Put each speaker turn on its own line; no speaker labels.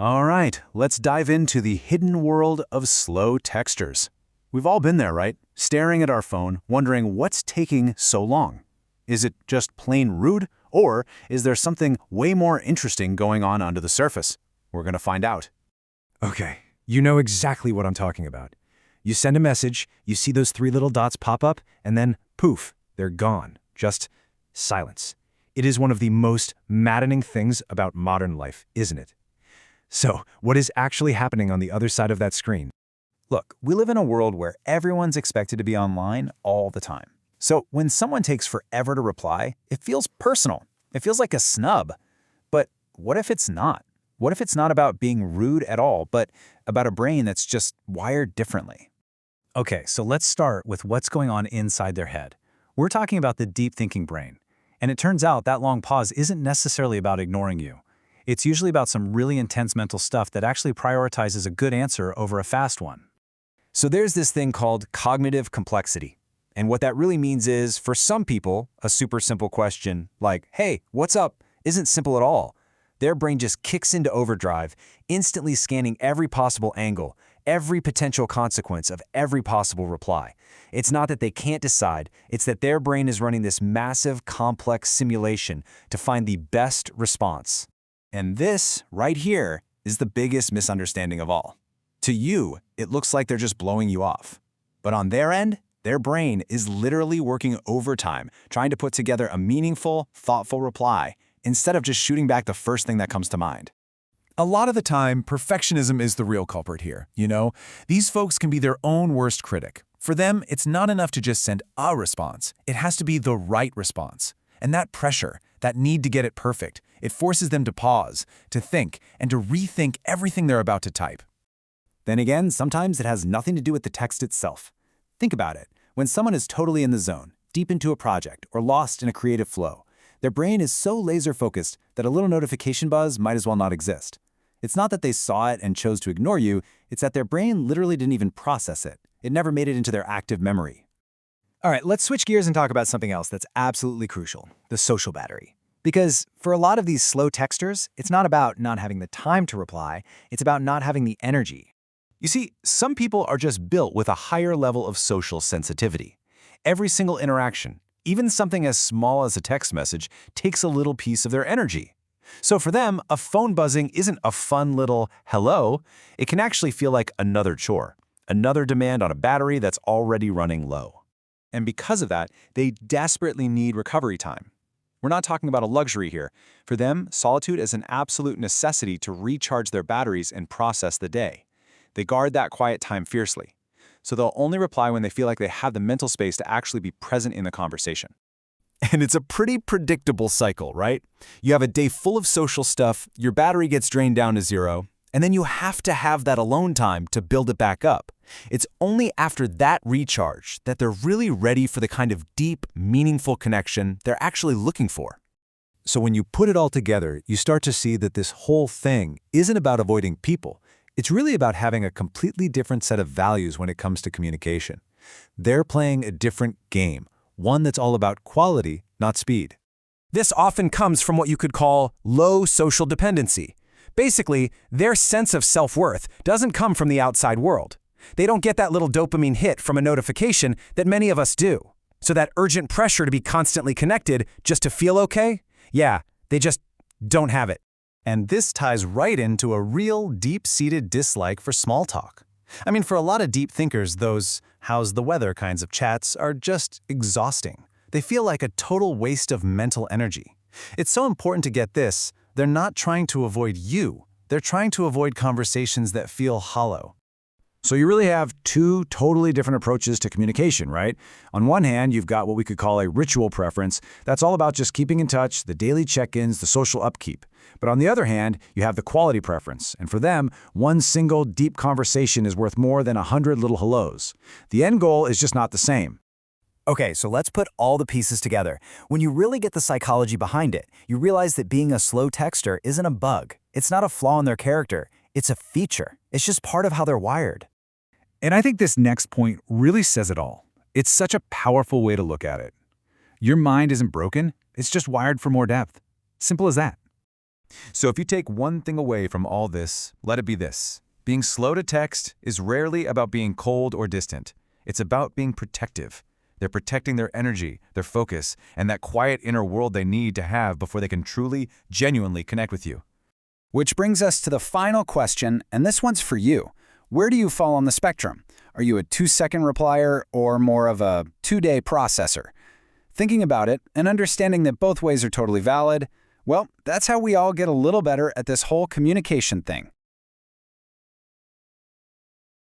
All right, let's dive into the hidden world of slow texters. We've all been there, right? Staring at our phone, wondering what's taking so long. Is it just plain rude, or is there something way more interesting going on under the surface? We're going to find out.
Okay, you know exactly what I'm talking about. You send a message, you see those three little dots pop up, and then poof, they're gone. Just silence. It is one of the most maddening things about modern life, isn't it? So, what is actually happening on the other side of that screen?
Look, we live in a world where everyone's expected to be online all the time. So when someone takes forever to reply, it feels personal. It feels like a snub. But what if it's not? What if it's not about being rude at all, but about a brain that's just wired differently? Okay, so let's start with what's going on inside their head. We're talking about the deep thinking brain. And it turns out that long pause isn't necessarily about ignoring you. It's usually about some really intense mental stuff that actually prioritizes a good answer over a fast one. So there's this thing called cognitive complexity. And what that really means is, for some people, a super simple question like, "Hey, what's up?" isn't simple at all. Their brain just kicks into overdrive, instantly scanning every possible angle, every potential consequence of every possible reply. It's not that they can't decide, it's that their brain is running this massive, complex simulation to find the best response. And this, right here, is the biggest misunderstanding of all. To you, it looks like they're just blowing you off. But on their end, their brain is literally working overtime, trying to put together a meaningful, thoughtful reply, instead of just shooting back the first thing that comes to mind.
A lot of the time, perfectionism is the real culprit here, you know? These folks can be their own worst critic. For them, it's not enough to just send a response. It has to be the right response. And that pressure, that need to get it perfect, it forces them to pause, to think, and to rethink everything they're about to type.
Then again, sometimes it has nothing to do with the text itself. Think about it. When someone is totally in the zone, deep into a project, or lost in a creative flow, their brain is so laser-focused that a little notification buzz might as well not exist. It's not that they saw it and chose to ignore you, it's that their brain literally didn't even process it. It never made it into their active memory.
All right, let's switch gears and talk about something else that's absolutely crucial, the social battery. Because for a lot of these slow texters, it's not about not having the time to reply, it's about not having the energy.
You see, some people are just built with a higher level of social sensitivity. Every single interaction, even something as small as a text message, takes a little piece of their energy. So for them, a phone buzzing isn't a fun little hello. It can actually feel like another chore, another demand on a battery that's already running low.
And because of that, they desperately need recovery time. We're not talking about a luxury here. For them, solitude is an absolute necessity to recharge their batteries and process the day. They guard that quiet time fiercely. So they'll only reply when they feel like they have the mental space to actually be present in the conversation.
And it's a pretty predictable cycle, right? You have a day full of social stuff, your battery gets drained down to zero, and then you have to have that alone time to build it back up. It's only after that recharge that they're really ready for the kind of deep, meaningful connection they're actually looking for. So when you put it all together, you start to see that this whole thing isn't about avoiding people. It's really about having a completely different set of values when it comes to communication. They're playing a different game, one that's all about quality, not speed.
This often comes from what you could call low social dependency. Basically, their sense of self-worth doesn't come from the outside world. They don't get that little dopamine hit from a notification that many of us do. So that urgent pressure to be constantly connected just to feel okay? Yeah, they just don't have it.
And this ties right into a real deep-seated dislike for small talk. I mean, for a lot of deep thinkers, those "how's the weather" kinds of chats are just exhausting. They feel like a total waste of mental energy. It's so important to get this, they're not trying to avoid you. They're trying to avoid conversations that feel hollow.
So you really have two totally different approaches to communication, right? On one hand, you've got what we could call a ritual preference. That's all about just keeping in touch, the daily check-ins, the social upkeep. But on the other hand, you have the quality preference. And for them, one single deep conversation is worth more than 100 little hellos. The end goal is just not the same.
Okay, so let's put all the pieces together. When you really get the psychology behind it, you realize that being a slow texter isn't a bug. It's not a flaw in their character. It's a feature. It's just part of how they're wired.
And I think this next point really says it all. It's such a powerful way to look at it. Your mind isn't broken, it's just wired for more depth. Simple as that. So if you take one thing away from all this, let it be this. Being slow to text is rarely about being cold or distant. It's about being protective. They're protecting their energy, their focus, and that quiet inner world they need to have before they can truly, genuinely connect with you.
Which brings us to the final question, and this one's for you. Where do you fall on the spectrum? Are you a 2-second replier or more of a 2-day processor? Thinking about it and understanding that both ways are totally valid, well, that's how we all get a little better at this whole communication thing.